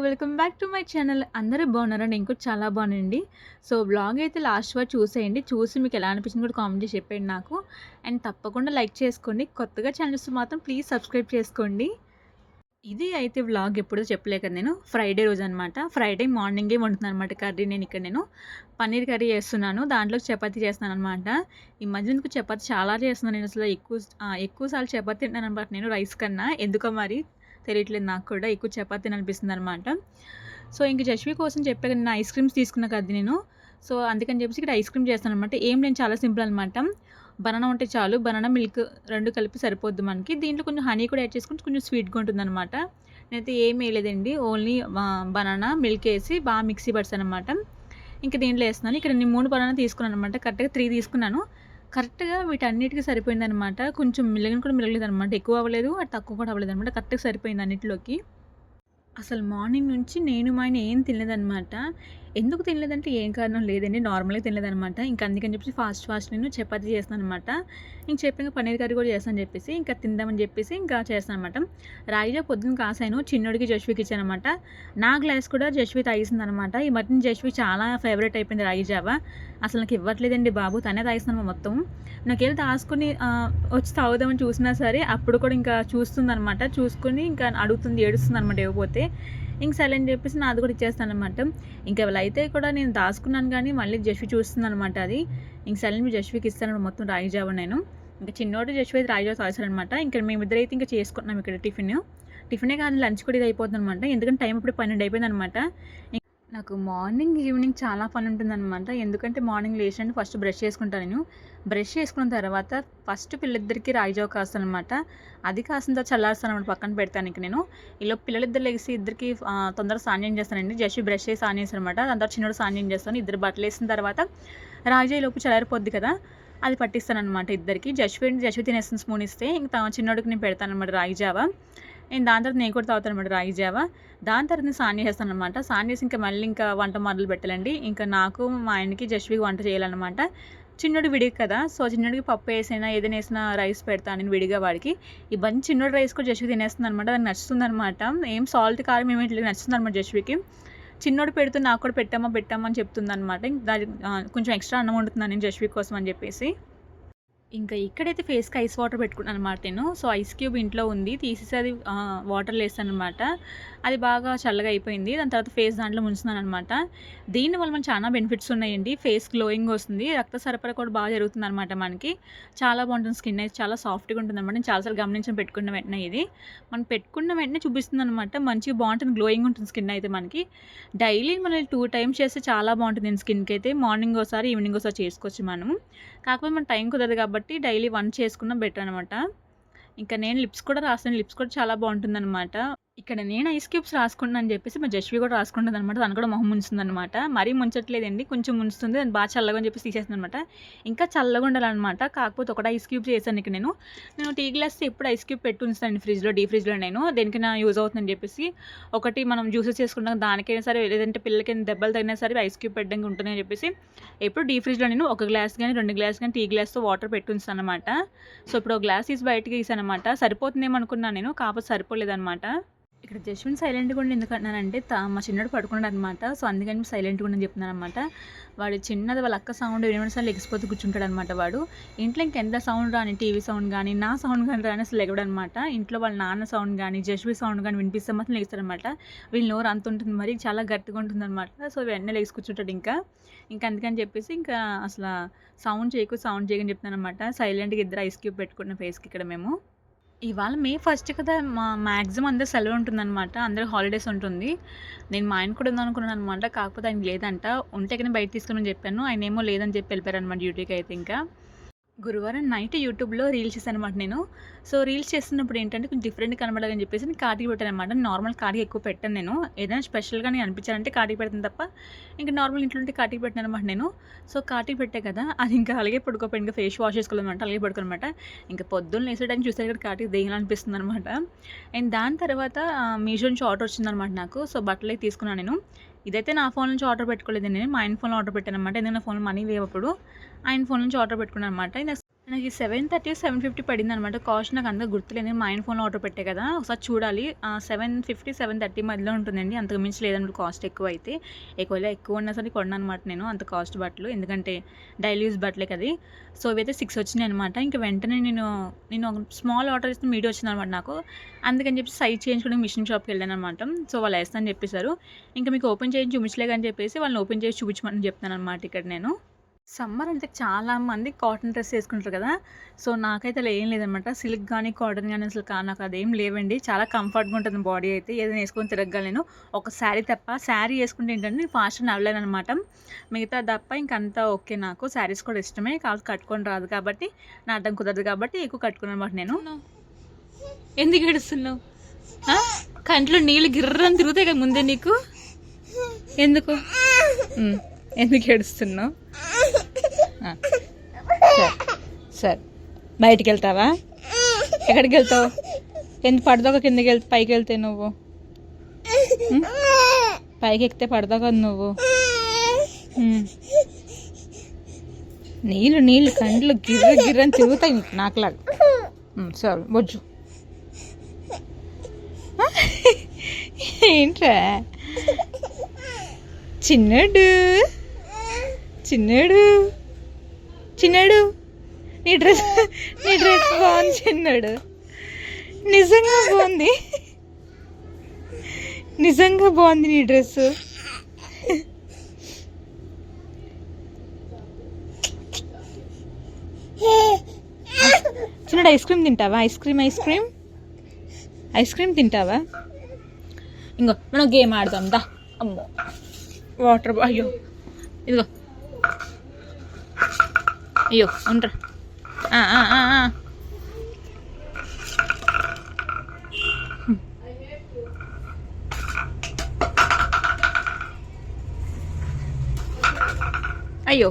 Welcome back to my channel. అందరూ బాగున్నారా? నేను కూడా చాలా బాగున్నానండి. సో, వ్లాగ్ అయితే లాస్ట్ వరకు చూసేయండి. చూసి మీకు ఎలా అనిపించిందో కూడా కామెంట్ చేసి చెప్పండి నాకు. అండ్ తప్పకుండా లైక్ చేసుకోండి. కొత్తగా ఛానల్ చూస్తే మాత్రం ప్లీజ్ సబ్స్క్రైబ్ చేసుకోండి. ఇది అయితే వ్లాగ్ ఎప్పుడో చెప్పలే కదా నేను. ఫ్రైడే రోజనమాట. ఫ్రైడే మార్నింగే వండుతున్నాననమాట కర్రీ నేను పన్నీర్ కర్రీ చేస్తున్నాను. దాంట్లోకి చపాతీ చేస్తున్నాననమాట. ఈ మధ్య ఎందుకో చపాతీ చాలా చేస్తున్నాను నేను. అసలు ఎక్కువ సార్లు చపాతీ తింటున్నాననమాట నేను రైస్ కన్నా. ఎందుకో మరి తెలియట్లేదు నాకు కూడా. ఎక్కువ చపాతీ తినాలనిపిస్తుందనమాట. సో, ఇంక జశ్వి కోసం చెప్పా కదా, నేను ఐస్ క్రీమ్స్ తీసుకున్నా కదా నేను. సో, అందుకని చెప్పేసి ఇక్కడ ఐస్ క్రీమ్ చేస్తాననమాట. ఏం లేదు, చాలా సింపుల్ అనమాట. బనానా ఉంటే చాలు. బనానా, మిల్క్ 2 కలిపి సరిపోద్ది మనకి. దీంట్లో కొంచెం హనీ కూడా యాడ్ చేసుకుంటే కొంచెం స్వీట్‌గా ఉంటుందనమాట. నేనైతే ఏం వేయలేదండి. ఓన్లీ బనానా, మిల్క్ ఏసి బాగా మిక్సీ పట్టాననమాట. ఇంక దీంట్లో ఏస్తున్నాను. ఇక్కడ నేను 3 బనానా తీసుకున్నాననమాట. కరెక్ట్‌గా 3 తీసుకున్నాను. కరెక్ట్‌గా వీటన్నిటికి సరిపోయిందనమాట. కొంచెం మిగిలిన కూడా మిగలలేదనమాట. ఎక్కువ అవ్వలేదు, అటు తక్కువ కూడా అవ్వలేదనమాట. కరెక్ట్‌గా సరిపోయింది అన్నిటిలోకి. అసలు మార్నింగ్ నుంచి నేను మా ఆయన ఏం తినలేదనమాట. ఎందుకు తినలేదంటే ఏం కారణం లేదండి. నార్మల్‌గా తినలేదనమాట. ఇంక అందుకని చెప్పేసి ఫాస్ట్ నేను చపాతీ చేస్తున్నాననమాట. ఇంక చెప్పాను పన్నీర్ కర్రీ కూడా చేస్తానని చెప్పేసి, ఇంకా తిందామని చెప్పేసి ఇంకా చేస్తాననమాట. రాగిజావ పొద్దున్న కాసాను. చిన్నోడికి, జశ్వికి ఇచ్చాననమాట. నా గ్లాస్ కూడా జశ్వి తాగేసిందనమాట. ఈ మధ్యన జశ్వి చాలా ఫేవరెట్ అయిపోయింది రాగిజావ. అసలు నాకు ఇవ్వట్లేదండి బాబు. తనే తాగేస్తున్నాను మొత్తం. నాకేదో దాసుకొని వచ్చి తాగుదామని చూసినా సరే, అప్పుడు కూడా ఇంకా చూస్తుందనమాట. చూసుకొని ఇంకా అడుగుతుంది, ఏడుస్తుందనమాట ఇవ్వకపోతే. ఇంక సర్లే అని చెప్పేసి నాది కూడా ఇచ్చేస్తాననమాట. ఇంక ఎవరైతే కూడా నేను దాసుకున్నాను కానీ మళ్ళీ జశ్వి చూస్తుందనమాట అది. ఇంక సర్లే అని జశ్వికి ఇస్తాను మొత్తం రాగి జావ నేను. ఇంక చిన్నోడు జశ్వి అయితే రాగి జావ తాగేస్తాడనమాట. ఇంక మేమిద్దరైతే ఇంకా చేసుకుంటున్నాం ఇక్కడ టిఫినే కాదు, లంచ్ కూడా ఇది అయిపోతుందనమాట. ఎందుకంటే టైం ఇప్పుడు 12 అయిపోయిందనమాట. నాకు మార్నింగ్, ఈవినింగ్ చాలా పని ఉంటుందనమాట. ఎందుకంటే మార్నింగ్ లేచాను, ఫస్ట్ బ్రష్ చేసుకుంటాను నేను. బ్రష్ చేసుకున్న తర్వాత ఫస్ట్ పిల్లలిద్దరికీ రాగి జావ కాస్తానమాట. అది కాసిన తర్వాత చల్లారుస్తానమాట, పక్కన పెడతాను ఇంక నేను. ఈలోపు పిల్లలిద్దరు లెగిసి ఇద్దరికి తొందరగా స్నానం చేస్తానండి. జస్ట్ బ్రష్ చేసి స్నానం చేస్తానమాట. దాని తర్వాత చిన్నోడు స్నానం చేస్తాను. ఇద్దరు బట్టలు వేసిన తర్వాత రాగి జావ ఈలోపు చల్లారిపోద్ది కదా, అది పట్టిస్తానమాట ఇద్దరికి. జశ్వి తినేసిన స్పూన్ ఇస్తే ఇంక చిన్నోడికి నేను పెడతానమాట రాగి జావ. దాని తర్వాత నేను కూడా తాగుతానమాట రాగి జావ. దాని తర్వాత నేను స్నానం చేస్తానమాట. స్నానం చేసి ఇంకా మళ్ళీ ఇంకా వంట మొదలు పెట్టాలండి. ఇంకా నాకు, మా ఆయనకి, జశ్వికి వంట చేయాలన్నమాట. చిన్నోడు విడిగి కదా, సో చిన్నోడికి పప్పు వేసైనా ఏదైనా వేసినా రైస్ పెడతాను నేను విడిగా వాడికి. ఈ బంచి చిన్నోడు రైస్ కూడా జశ్వి తినేస్తుంది అనమాట. దానికి నచ్చుతుంది అనమాట. ఏం సాల్ట్ కారం ఏమేమి నచ్చుతుంది అనమాట జశ్వికి. చిన్నోడు పెడుతూ నాకు కూడా పెట్టామా అని చెప్తుంది అనమాట. దానికి కొంచెం ఎక్స్ట్రా అన్నం వండుతున్నాను నేను జశ్వి కోసం అని చెప్పేసి. ఇంకా ఇక్కడైతే ఫేస్‌కి ఐస్ వాటర్ పెట్టుకున్నాను అనమాట నేను. సో, ఐస్ క్యూబ్ ఇంట్లో ఉంది. తీసేసి అది వాటర్‌లో ఏసాననమాట. అది బాగా చల్లగా అయిపోయింది. దాని తర్వాత ఫేస్ దాంట్లో ముంచుతున్నాననమాట. దీనివల్ల మనకు చాలా బెనిఫిట్స్ ఉన్నాయండి. ఫేస్ గ్లోయింగ్ వస్తుంది. రక్త సరఫరా కూడా బాగా జరుగుతుందనమాట మనకి. చాలా బాగుంటుంది. స్కిన్ అయితే చాలా సాఫ్ట్‌గా ఉంటుందనమాట. నేను చాలా సార్లు గమనించాను పెట్టుకున్న వెంటనే ఇది. మనం పెట్టుకున్న వెంటనే చూపిస్తుందనమాట. మంచిగా బాగుంటుంది. గ్లోయింగ్ ఉంటుంది స్కిన్ అయితే మనకి. డైలీ మనం 2 టైమ్స్ చేస్తే చాలా బాగుంటుంది స్కిన్‌కి అయితే. మార్నింగ్ ఓసారి, ఈవినింగ్ ఓసారి చేసుకోవచ్చు మనం. కాకపోతే మన టైం కుదరదు కాబట్టి డైలీ 1 చేసుకున్న బెటర్ అనమాట. ఇంకా నేను లిప్స్ కూడా రాస్తాను. లిప్స్ కూడా చాలా బాగుంటుందనమాట. ఇక్కడ నేను ఐస్ క్యూబ్స్ రాసుకుంటున్నాను అని చెప్పేసి మా జశ్వి కూడా రాసుకుంటుందనమాట. తను కూడా మొహం ముంచుతుందనమాట. మరీ ముంచట్లేదండి, కొంచెం ముంచుతుంది. అది బాగా చల్లగా అని చెప్పేసి తీసేస్తుందనమాట. ఇంకా చల్లగా ఉండాలన్నమాట. కాకపోతే ఒకటి ఐస్ క్యూబ్ చేశాను ఇక్కడ నేను టీ గ్లాస్ ఎప్పుడు ఐస్ క్యూబ్ పెట్టి ఉంచుతాను ఫ్రిడ్జ్లో, డీ ఫ్రిడ్జ్లో. నేను దేనికైనా యూజ్ అవుతుందని చెప్పేసి. ఒకటి మనం జ్యూసెస్ చేసుకుంటాం దానికైనా సరే, లేదంటే పిల్లలకైనా దెబ్బలు తగినా సరే ఐస్ క్యూబ్ పెట్టడానికి ఉంటుందని చెప్పేసి ఎప్పుడు డీ ఫ్రిడ్జ్లో నేను 1 గ్లాస్ కానీ 2 గ్లాస్ కానీ టీ గ్లాస్తో వాటర్ పెట్టి ఉంచుతాను అనమాట. సో, ఇప్పుడు 1 గ్లాస్ తీసి బయటకి తీసానమాట. సరిపోతుందేమో అనుకున్నాను నేను, కాకపోతే సరిపోలేదనమాట. ఇక్కడ జస్విన్ సైలెంట్‌గా ఉండి ఎందుకంటున్నానంటే మా చిన్నోడు పడుకున్నాడనమాట. సో, అందుకని సైలెంట్‌గా ఉండని చెప్తున్నాననమాట. వాడు చిన్నది వాళ్ళ అక్క సౌండ్ వినడం లెగిసిపోతూ కూర్చుంటాడనమాట వాడు. ఇంట్లో ఇంకెంత సౌండ్ రాని, టీవీ సౌండ్ కానీ, నా సౌండ్ కానీ రాని అసలు లెగవడనమాట. ఇంట్లో వాళ్ళ నాన్న సౌండ్ కానీ, జశ్వి సౌండ్ కానీ వినిపిస్తే మాత్రం లెగుస్తాడనమాట. వీళ్ళ నోరు అంత ఉంటుంది మరి, చాలా గట్టిగా ఉంటుందనమాట. సో, వెంటనే లెగిసి కూర్చుంటాడు ఇంకా అందుకని చెప్పేసి ఇంకా అసలు సౌండ్ చేయకని చెప్తున్నాననమాట. సైలెంట్‌గా ఇద్దరు ఐస్ క్యూబ్ పెట్టుకున్న ఫేస్‌కి ఇక్కడ మేము. ఇవాళ మే 1 కదా, మ్యాక్సిమం అందరూ సెలవు ఉంటుందనమాట. అందరికి హాలిడేస్ ఉంటుంది. నేను మా ఆయన కూడా ఉందనుకున్నాననమాట. కాకపోతే ఆయనకి లేదంట. ఉంటే కానీ బయట తీసుకురమని చెప్పాను. ఆయనేమో లేదని చెప్పి వెళ్ళిపోయారనమాట డ్యూటీకి అయితే ఇంకా. గురువారం నైట్ యూట్యూబ్‌లో రీల్స్ చేశాననమాట నేను. సో, రీల్స్ చేస్తున్నప్పుడు ఏంటంటే కొంచెం డిఫరెంట్‌గా కనబడాలని చెప్పేసి నేను కార్డ్‌కి పెట్టాననమాట. నార్మల్ కార్డ్‌కి ఎక్కువ పెట్టను నేను. ఏదైనా స్పెషల్‌గా నేను అనిపించాలంటే కార్డ్‌కి పెడతాను తప్ప, ఇంకా నార్మల్ ఇంట్లో ఉంటే కార్డ్‌కి పెట్టాననమాట నేను. సో, కార్డ్‌కి పెట్టా కదా, అది ఇంకా అలాగే పడుకోపోయింది. ఇంకా ఫేస్ వాష్ చేసుకోవాలనమాట, అలాగే పడుకోనమాట. ఇంకా పొద్దున్న లేసే టైం చూస్తే ఇక్కడ కార్డ్‌కి దెయ్యాలనిపిస్తుందనమాట. అండ్ దాని తర్వాత మీషో నుంచి ఆర్డర్ వచ్చిందనమాట నాకు. సో, బట్టలైతే తీసుకున్నాను నేను. ఇదైతే నా ఫోన్ నుంచి ఆర్డర్ పెట్టుకోలేదండి నేను. మా ఆయన ఫోన్‌లో ఆర్డర్ పెట్టాననమాట. ఎందుకంటే నా ఫోన్‌లో మనీ లేవు అప్పుడు. ఆయన ఫోన్ నుంచి ఆర్డర్ పెట్టుకున్నాననమాట. నాకు 730, 750 పడిందనమాట. కాస్ట్ నాకు అంత గుర్తులేదు. మా ఆయన ఫోన్‌లో ఆర్డర్ పెట్టా కదా! ఒకసారి చూడాలి. 750, 730 మధ్యలో ఉంటుందండి. అంతకు మించి లేదన్నమాట కాస్ట్ ఎక్కువైతే. ఒకవేళ ఎక్కువ ఉన్నా సరే కొనననమాట నేను అంత కాస్ట్ బట్టలు. ఎందుకంటే డైలీ యూజ్ బట్టలే కదా! సో, ఇవైతే 6 వచ్చినాయనమాట. ఇంక వెంటనే నేను ఒక స్మాల్ ఆర్డర్ ఇస్తే మీడియం వచ్చిందనమాట నాకు. అందుకని చెప్పి సైజ్ చేయించుకోవడానికి మిషన్ షాప్‌కి వెళ్ళాననమాట. సో, వాళ్ళు వేస్తా అని చెప్పేసారు. ఇంకా మీకు ఓపెన్ చేసి చూపించలేగా అని చెప్పేసి వాళ్ళని ఓపెన్ చేసి చూపించమని చెప్తున్నాననమాట ఇక్కడ నేను. సమ్మర్ అంటే చాలామంది కాటన్ డ్రెస్ వేసుకుంటారు కదా! సో, నాకైతే అలా ఏం లేదనమాట. సిల్క్ గానీ, కాటన్ గానీ అసలు నాకు అదేం లేవండి. చాలా కంఫర్ట్‌గా ఉంటుంది బాడీ అయితే. ఏదైనా వేసుకొని తిరగగలను. ఒక శారీ తప్ప. శారీ వేసుకుంటే ఏంటంటే నేను ఫాస్ట్‌గా నడవలేననమాట. మిగతాది తప్ప ఇంకంతా ఓకే నాకు. శారీస్ కూడా ఇష్టమే. కాకపోతే కట్టుకొని రాదు కాబట్టి, నాటడం కుదరదు కాబట్టి ఎక్కువ కట్టుకోననమాట నేను. ఎందుకు ఏడుస్తున్నావు? కంట్లో నీళ్ళు గిర్రని తిరుగుతాయి కదా ముందే నీకు. ఎందుకు ఎందుకు ఏడుస్తున్నావు? సరే బయటికి వెళ్తావా? ఎక్కడికి వెళ్తావు? ఎందుకు పడదాక కిందకి వెళ్తే పైకి వెళ్తే నువ్వు పైకి ఎక్కితే పడదావు కదా నువ్వు. నీళ్ళు కండ్లు గిర్రని తిరుగుతాయి నీకు నాకులాగా. సరే బొజ్జు. ఏంట్రా చిన్నాడు నీ డ్రెస్ బాగుంది చిన్నాడు. నిజంగా బాగుంది నీ డ్రెస్. చిన్నాడు ఐస్ క్రీమ్ తింటావా? ఐస్ క్రీమ్ తింటావా? ఇంకో మనం గేమ్ ఆడదాం దా. అమ్మో వాటర్ అయ్యో ఇదిగో అయ్యో ఉండరా. అయ్యో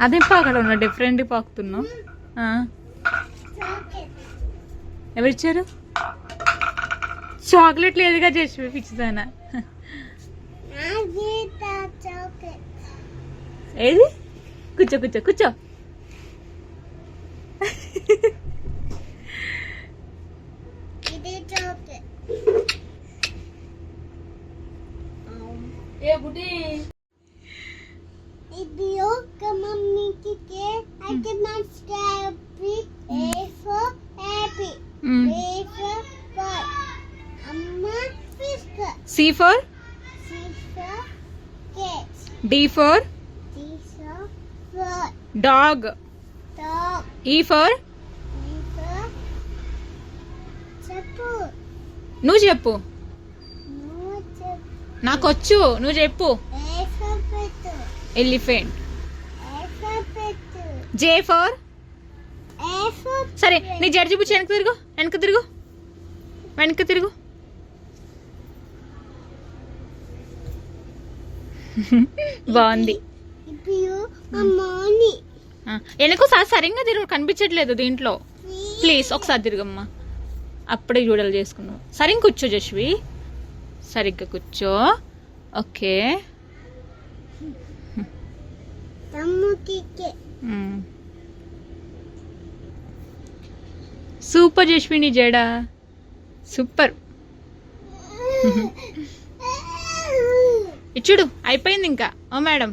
అదేం పాకడ ఉన్నా డిఫరెంట్ పాకుతున్నావు. ఎవరిచ్చారు? చాక్లెట్ లేదుగా చేసి పిచ్చిదానా. ఏది? కూర్చో ఏ బుడ్డి C for D for dog. E for నువ్వు చెప్పు. నాకొచ్చు నువ్వు చెప్పు. ఎలిఫెంట్. J for సరే నీ జడ్జి బుచ్చి వెనక్కి తిరుగు. బాగుంది. వెనక సరిగ్గా తిరుగు కనిపించట్లేదు దీంట్లో. ప్లీజ్ ఒకసారి తిరుగమ్మా. అప్పుడే చూడాలి చేసుకున్నావు. సరిగ్గా కూర్చో జశ్వి. సరిగ్గా కూర్చో. ఓకే సూపర్ జశ్వి నీ జడా సూపర్. ఇచ్చుడు అయిపోయింది ఇంకా. ఓ మేడం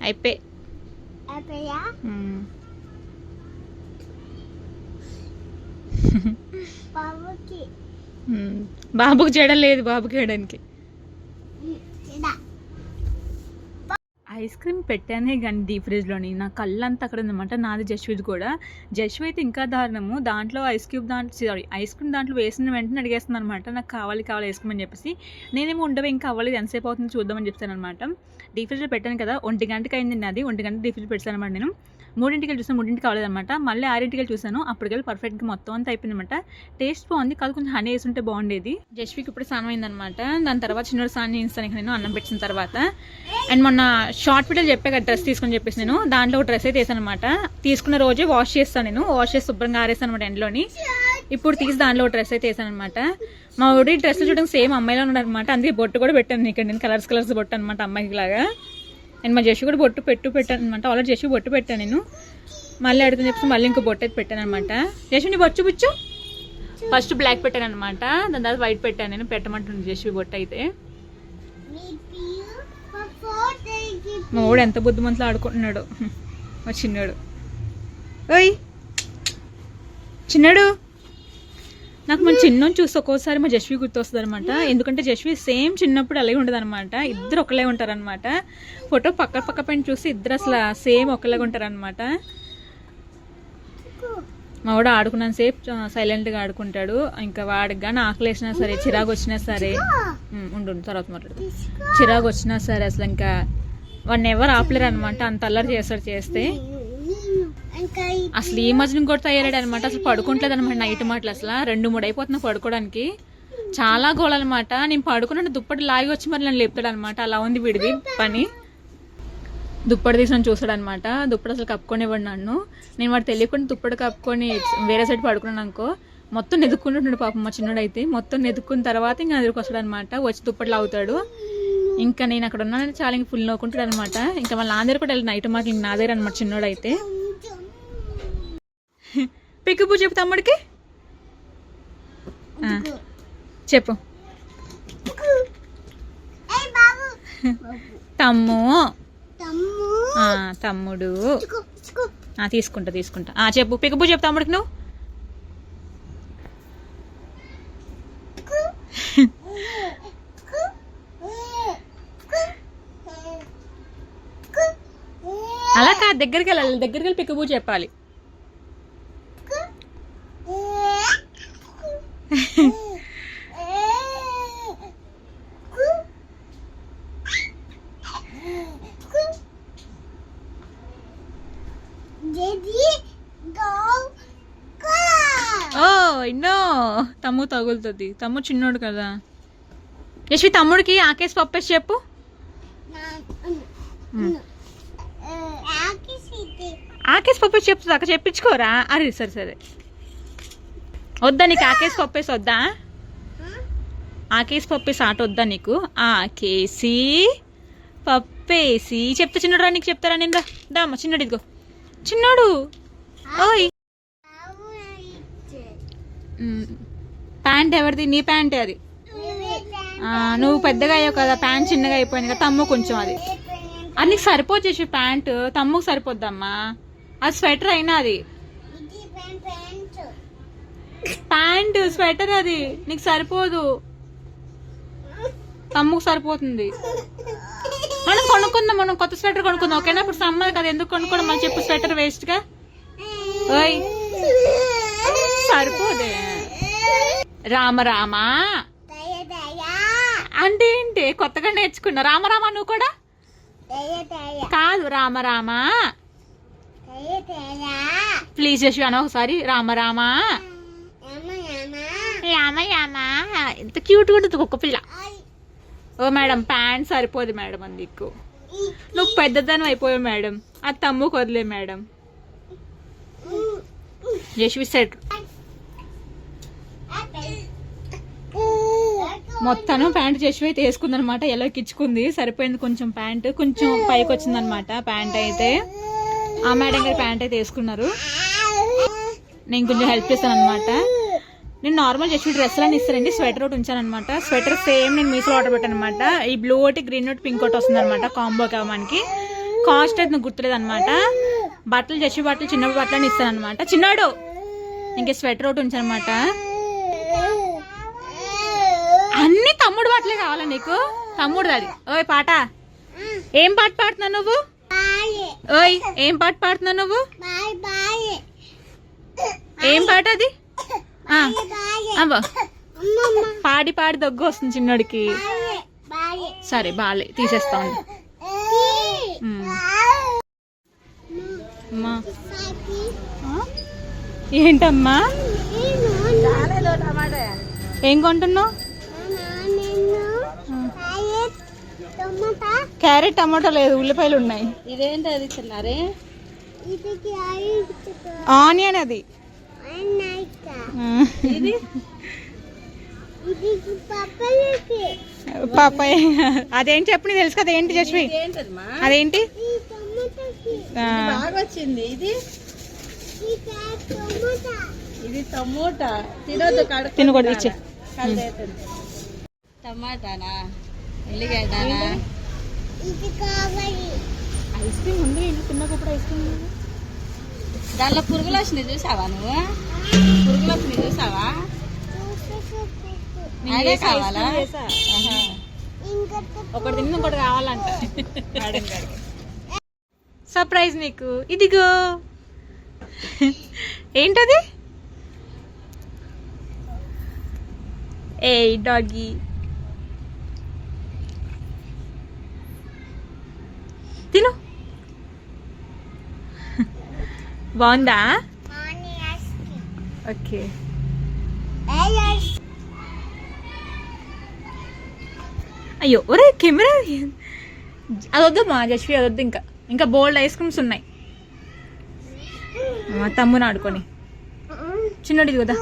అయిపోయా. బాబుకి జడలేదు బాబుకి వేయడానికి. ఐస్ క్రీమ్ పెట్టానే కానీ డీప్ ఫ్రిడ్జ్లోని నా కళ్ళంతా అక్కడ ఉందన్నమాట. నాది జశ్విది కూడా. జశ్వి అయితే ఇంకా దారుణము. దాంట్లో ఐస్ క్రీమ్ దాంట్లో వేసిన వెంటనే అడిగేస్తుంది అనమాట. నాకు కావాలి ఐస్ క్రీమ్ అని చెప్పేసి. నేనేమో ఉండవు ఇంకా అవ్వలేదు ఎంతసేపు అవుతుంది చూద్దామని చెప్తాను అనమాట. డీప్ ఫ్రిడ్జ్లో పెట్టాను కదా 1 గంటకి అయింది. అది 1 గంట డీప్ ఫ్రిడ్జ్ పెట్టాను అనమాట. నేను 3ంటికి చూసాను 3ంటికి కావలేదన్నమాట. మళ్ళీ 6ంటికి చూసాను అప్పటికెళ్ళి పర్ఫెక్ట్గా మొత్తం అంతా అయిపోయిందన్నమాట. టేస్ట్ బాగుంది కాదు కొంచెం హనీ వేసి ఉంటే బాగుండేది. జశ్వికి ఇప్పుడు స్నానం అయిందనమాట. దాని తర్వాత చిన్న స్నానం చేస్తాను నేను అన్నం పెట్టిన తర్వాత. అండ్ మొన్న షార్ట్ వీడియోలో చెప్పా కదా డ్రెస్ తీసుకొని చెప్పేసి నేను దాంట్లో ఒక డ్రెస్ అయితే వేసాను అనమాట. తీసుకున్న రోజే వాష్ చేస్తాను నేను. వాష్ చేసి శుభ్రంగా ఆరేస్తాను అనమాట ఎండ్లోని. ఇప్పుడు తీసి దాంట్లో డ్రెస్ అయితే వేసాను అనమాట. మా ఊడి డ్రెస్ చూడడానికి సేమ్ అమ్మాయిలో ఉన్నాడు అనమాట. అందుకే బొట్టు కూడా పెట్టాను ఇక్కడ నేను, కలర్స్ బొట్టు అనమాట అమ్మాయికి లాగా. నేను మా జస్సు కూడా బొట్టు పెట్టాను అనమాట. ఆల్రెడీ జస్సు బొట్టు పెట్టాను నేను, మళ్ళీ అడుగుతుంది చెప్పి మళ్ళీ ఇంకో బొట్టు అయితే పెట్టాను అనమాట. జస్సు నీ బొచ్చు బుచ్చు ఫస్ట్ బ్లాక్ పెట్టాను అనమాట, దాని తర్వాత వైట్ పెట్టాను నేను. పెట్టమంటుంది జస్సు బొట్టు అయితే. మా ఊడు ఎంత బుద్ధిమంతులో ఆడుకుంటున్నాడు మా చిన్నాడు. ఓయ్ చిన్నాడు, నాకు మన చిన్నోని చూస్తే ఒక్కోసారి మా జస్వి గుర్తొస్తుంది అనమాట. ఎందుకంటే జస్వి సేమ్ చిన్నప్పుడు అలాగే ఉండదు అనమాట. ఇద్దరు ఒకలే ఉంటారనమాట. ఫోటో పక్క పైన చూస్తే ఇద్దరు అసలు సేమ్ ఒకలాగా ఉంటారనమాట. మా వాడు ఆడుకున్నాను సేపు సైలెంట్గా ఆడుకుంటాడు. ఇంకా వాడికి కానీ ఆకలి వేసినా సరే, చిరాకు వచ్చినా సరే, ఉండు తర్వాత మాట్లాడు, చిరాకు వచ్చినా సరే అసలు ఇంకా వాడిని ఎవరు ఆపలేరు అనమాట. అంత అల్లరి చేస్తే అసలు ఈ మధ్యన కూడా తయారాడు అనమాట. అసలు పడుకుంటలేదు అనమాట నైట్ మాటలు. అసలు 2-3 అయిపోతున్నా పడుకోవడానికి. చాలా గోలనమాట. నేను పడుకున్న దుప్పటి లాగి వచ్చి మరి నన్ను లేపుతాడు అనమాట. అలా ఉంది విడిది పని. దుప్పటి తీసి నన్ను చూస్తాడు అనమాట. దుప్పటి అసలు కప్పుకొనివ్వడు నన్ను. నేను వాడు తెలియకుండా దుప్పటి కప్పుకొని వేరే సైడ్ పడుకున్నాను అనుకో, మొత్తం నెదుక్కుంటుంటాడు పాపం మా చిన్నోడు అయితే. మొత్తం నెదుక్కున్న తర్వాత ఇంకా ఎదురుకు వస్తాడు అనమాట. వచ్చి దుప్పట్లు అవుతాడు. ఇంకా నేను అక్కడ ఉన్నానని చాలా ఇంకా ఫుల్ నవ్వుకుంటాడు అనమాట. ఇంకా వాళ్ళ నా దగ్గర కూడా వెళ్ళి నైట్ మాటలు నా దగ్గర అనమాట చిన్నోడు అయితే. పిక్కుపూ చెప్పు తమ్ముడికి, చెప్పు. తమ్ముడు తీసుకుంటా. చెప్పు పిక్కుపూ చెప్పు తమ్ముడికి నువ్వు. అలా కాదు, దగ్గరికి వెళ్ళి పిక్కుపూ చెప్పాలి. ఇన్నో తమ్ము తగులుతుంది. తమ్ము చిన్నోడు కదా. యశ్వి తమ్ముడికి ఆకేసి పప్పేసి చెప్పు. ఆకేసి పప్పేసి చెప్తుంది అక్క, చెప్పించుకోరా. అరే సరే వద్దా నీకు ఆకేసి పప్పేసి వద్దా? ఆకేసి పప్పేసి ఆట వద్దా నీకు? ఆకేసి పప్పేసి చెప్తా చిన్నోడు రా, నీకు చెప్తారా నేను. దామ్మా చిన్నోడు, ఇదిగో చిన్నోడు. ఓయ్ ప్యాంట్ ఎవరిది? నీ ప్యాంటే అది. నువ్వు పెద్దగా అయ్యావు కదా, ప్యాంట్ చిన్నగా అయిపోయింది కదా. తమ్ము కొంచెం అది నీకు సరిపోదు చేసి ప్యాంటు. తమ్ముకు సరిపోద్దమ్మా, అది స్వెటర్ అయినా అది ప్యాంటు స్వెటర్, అది నీకు సరిపోదు. తమ్ముకు సరిపోతుంది. మనం కొనుక్కుందాం, మనం కొత్త స్వెటర్ కొనుక్కుందాం ఓకేనా? ఇప్పుడు సమ్మర్ కదా, ఎందుకు కొనుక్కోవడం మనం చెప్పు. స్వెటర్ వేస్ట్ గా. ఓయ్ సరిపోదే. రామరామా అంటే ఏంటి? కొత్తగా నేర్చుకున్నా. రామరామా నువ్వు కూడా కాదు. రామరామా ప్లీజ్ యశ్వి అన్న ఒకసారి. రామరామా యామా ఎంత క్యూట్ గా ఉంటుంది కుక్క పిల్ల. ఓ మేడం ప్యాంట్ సరిపోదు మేడం అందుకు. నువ్వు పెద్దదనం అయిపోయావు మేడం. అది తమ్ముకు వదిలే మేడం. యశ్వి సెట్ మొత్తం ప్యాంట్ యశ్వి అయితే వేసుకుందనమాట. ఎలా ఎక్కించుకుంది, సరిపోయింది. కొంచెం ప్యాంట్ కొంచెం పైకి వచ్చిందనమాట ప్యాంట్ అయితే. ఆ మేడం గారి ప్యాంట్ అయితే వేసుకున్నారు. నేను కొంచెం హెల్ప్ చేస్తాను అనమాట. నేను నార్మల్ యశ్వి డ్రెస్ అని ఇస్తానండి. స్వెటర్ ఒకటి ఉంచాను అనమాట. స్వెటర్ సేమ్ నేను మీషోలో ఆర్డర్ పెట్టాను అనమాట. ఈ బ్లూ ఒకటి గ్రీన్ ఒకటి పింక్ ఒకటి వస్తుంది అనమాట కాంబో మనకి. కాస్ట్ అయితే నాకు గుర్తులేదు అనమాట. బట్టలు యశ్వి బట్టలు చిన్నప్పుడు బట్టలు అని ఇస్తాను అనమాట. చిన్నాడు ఇంకే స్వెటర్ ఒకటి ఉంచాను అనమాట. అన్ని తమ్ముడు బట్టలే కావాలా నీకు? తమ్ముడు అది. ఓయ్ పాట ఏం పాట పాడుతున్నావు నువ్వు? ఓయ్ ఏం పాట పాడుతున్నావు నువ్వు? ఏం పాట అది? పాడి దగ్గు వస్తుంది చిన్నోడికి. సరే బాలే తీసేస్తా ఉండు. ఏంటమ్మా ఏం కొంటున్నావు? క్యారెట్ టమాటో లేదు, ఉల్లిపాయలు ఉన్నాయి. ఇదేంటి అది చిన్నారే? ఆనియన్ అది. పాపాయ అదేంటి చెప్పు, నీకు తెలుసు కదా ఏంటి జస్వి, అదేంటి బాగా వచ్చింది. ఇది టమోటా తినొద్దు, తినకూడదు ఇచ్చే. టమాటానా, ఉల్లిగడ్డనా, ఐస్ క్రీమ్ ఉంది, తిన్నప్పుడు ఐస్ క్రీమ్ ఉంది. దానిలో పురుగులు వచ్చినాయి చూసావా నువ్వు? పురుగులు వచ్చినాయి చూసావా? అదే కావాలా? ఒకటి తిన్న ఇంకోటి కావాలంట. సర్ప్రైజ్ నీకు, ఇదిగో. ఏంటది? ఏ డాగీ, తిను. బాగుందా? ఓకే. అయ్యో ఒరే కెమెరా అదొద్దమ్మా జస్వి, అదొద్దు. ఇంకా ఇంకా బోల్డ్ ఐస్ క్రీమ్స్ ఉన్నాయి. తమ్ముని ఆడుకొని చిన్నది కదా.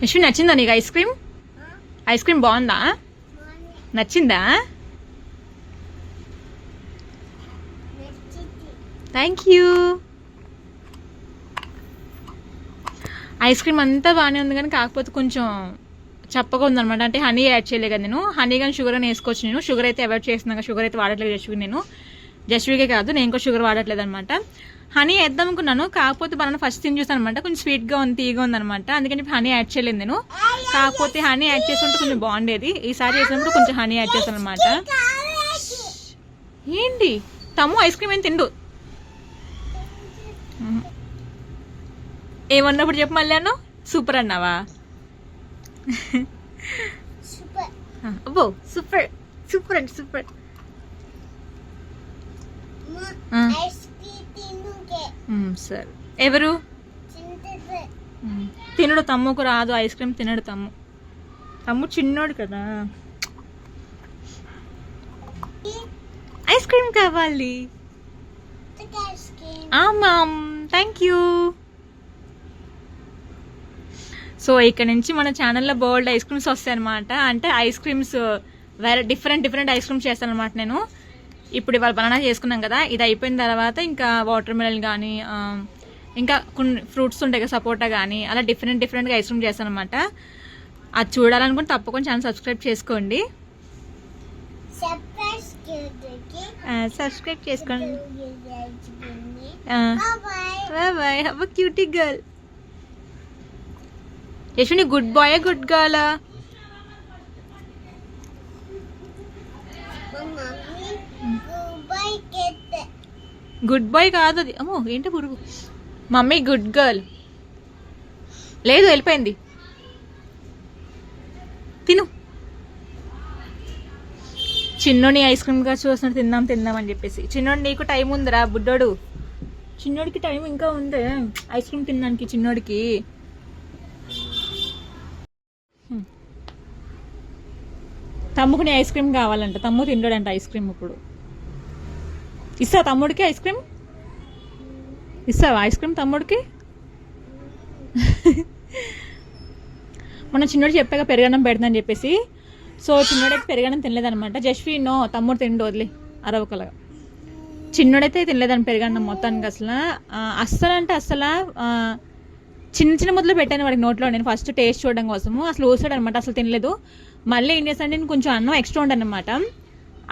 యశ్వి నచ్చిందా నీకు ఐస్ క్రీమ్? ఐస్ క్రీమ్ బాగుందా? నచ్చిందా? Thank you. ఐస్ క్రీమ్ అంతా బాగానే ఉంది కానీ కాకపోతే కొంచెం చప్పగా ఉందనమాట. అంటే హనీ యాడ్ చేయలే కదా నేను. హనీ కానీ షుగర్ అని వేసుకోవచ్చు. నేను షుగర్ అయితే అవాయిడ్ చేస్తున్నాను, షుగర్ అయితే వాడట్లేదు జస్వి. నేను జస్వికే కాదు, నేను కూడా షుగర్ వాడట్లేదు అనమాట. హనీ వేద్దాం అనుకున్నాను, కాకపోతే బనానా ఫస్ట్ తిని చూసాను అనమాట. కొంచెం స్వీట్గా ఉంది, తీగా ఉందనమాట. అందుకని హనీ యాడ్ చేయలేదు నేను. కాకపోతే హనీ యాడ్ చేసుకుంటే కొంచెం బాగుండేది. ఈసారి చేసినప్పుడు కొంచెం హనీ యాడ్ చేశాను అనమాట. ఏంటి తమ్ము ఐస్ క్రీమ్ ఏం తిండు? ఏమన్నప్పుడు చెప్పు మళ్ళీ అన్నావు? సూపర్ అన్నావా? అబ్బో సూపర్ సూపర్ అండి సూపర్. సరే. ఎవరు తినడు? తమ్ముకు రాదు ఐస్ క్రీమ్, తినడు తమ్ము. తమ్ము చిన్నోడు కదా. ఐస్ క్రీమ్ కావాలి. Mom thank you. సో ఇక్కడ నుంచి మన ఛానల్లో బోల్డ్ ఐస్ క్రీమ్స్ వస్తాయి అనమాట. అంటే ఐస్ క్రీమ్స్ వేరే డిఫరెంట్ ఐస్ క్రీమ్స్ చేస్తాను అనమాట నేను. ఇప్పుడు ఇవాళ బనానా చేసుకున్నాం కదా, ఇది అయిపోయిన తర్వాత ఇంకా వాటర్ మెలన్ కానీ ఇంకా కొన్ని ఫ్రూట్స్ ఉంటాయి కదా, సపోటా కానీ, అలా డిఫరెంట్గా ఐస్ క్రీమ్ చేస్తాను అనమాట. అది చూడాలనుకుంటే తప్పకుండా ఛానల్ సబ్స్క్రైబ్ చేసుకోండి. సబ్స్క్రైబ్ చేసుకోండి. Bye. Have a cutie girl. Yashwini good boy good girl? Good boy కాదు అది. అమ్మో ఏంటి పురుగు. Mummy good girl. లేదు వెళ్ళిపోయింది. తిను. చిన్నోని ఐస్ క్రీమ్ గా చూస్తున్నట్టు తిందాం అని చెప్పేసి. చిన్నోడు నీకు టైం ఉందిరా బుడ్డోడు. చిన్నోడికి టైం ఇంకా ఉంది ఐస్ క్రీమ్ తినడానికి. చిన్నోడికి తమ్ముకుని ఐస్ క్రీమ్ కావాలంట. తమ్ము తింటాడంట ఐస్ క్రీమ్. ఇప్పుడు ఇస్తా తమ్ముడికి ఐస్ క్రీమ్? ఇస్తావా ఐస్ క్రీమ్ తమ్ముడికి? మన చిన్నోడు చెప్పాక పెరుగన్నం పెడతానని చెప్పేసి. సో చిన్నోడైతే పెరుగన్నం తినలేదనమాట. జస్వి నో తమ్ముడు తిండు వదిలే అరవకలగా. చిన్నోడైతే తినలేదని పెరుగన్నం మొత్తానికి. అస్సలు అంటే అస్సలు చిన్న ముద్దలు పెట్టాను వాడికి నోట్లో. నేను ఫస్ట్ టేస్ట్ చూడడం కోసము. అసలు ఊసాడు అనమాట, అసలు తినలేదు. మళ్ళీ ఏం చేస్తానంటే నేను కొంచెం అన్నం ఎక్స్ట్రా ఉండనమాట.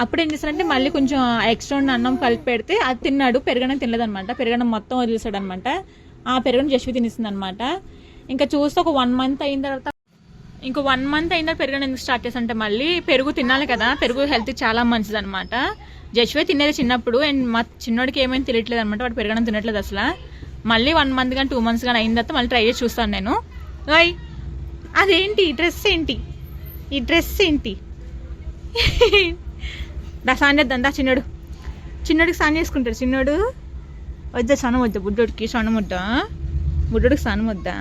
అప్పుడు ఏం చేస్తానంటే మళ్ళీ కొంచెం ఎక్స్ట్రా ఉన్న అన్నం కలిపి పెడితే అది తిన్నాడు. పెరుగన్నం తినలేదనమాట. పెరుగన్నం మొత్తం వదిలేసాడు అనమాట. ఆ పెరుగన్నం జస్వి తినిస్తుంది అనమాట. ఇంకా చూస్తే ఒక 1 మంత్ అయిన తర్వాత పెరుగన్నం ఎందుకు స్టార్ట్ చేస్తానంటే మళ్ళీ పెరుగు తినాలి కదా, పెరుగు హెల్త్ చాలా మంచిది అనమాట. జస్వి తినేది చిన్నప్పుడు. అండ్ మా చిన్నోడికి ఏమైనా తినట్లేదు అనమాట, వాడు పెరుగన్నం తినట్లేదు అసలు. మళ్ళీ 1 మంత్ కానీ 2 మంత్స్ కానీ అయిన తర్వాత మళ్ళీ ట్రై చేసి చూస్తాను నేను. అదేంటి డ్రెస్ ఏంటి? ఈ డ్రెస్ ఏంటి? దా స్నానం చేద్దాం దా. చిన్నోడికి స్నానం చేసుకుంటాడు చిన్నోడు. వద్దా స్నానం వద్దా బుడ్డోడికి? స్నానం వద్దా బుడ్డోడికి? స్నానం వద్దా?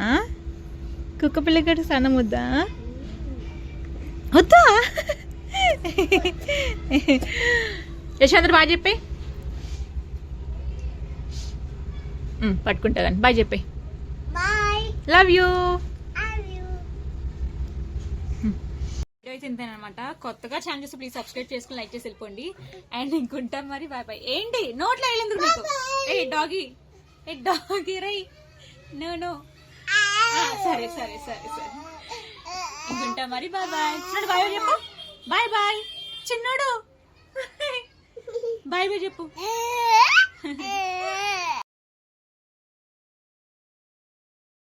కుక్క పిల్లగాడికి స్నానం వద్దా? వద్దా? యశాంద్ర బాగా చెప్పే. పట్టుకుంటా కానీ బాగా చెప్పే. Love you. వీడియో అయితే ఇంతేనమాట. కొత్తగా ఛానల్ చూస్తే ప్లీజ్ సబ్స్క్రైబ్ చేసుకుని లైక్ చేసి వెళ్ళిపోండి. అండ్ ఇంకుంటాం మరి. Bye bye. ఏంటి నోట్లో వెళ్ళేందుకు నీకు? ఏ డాగీ రై. నో సరే సరే సరే సరే ఇంకుంటా మరి. Bye bye. బాయ్ చెప్పు. బాయ్ బాయ్ చిన్నోడు. బాయ్ బాయ్ చెప్పు.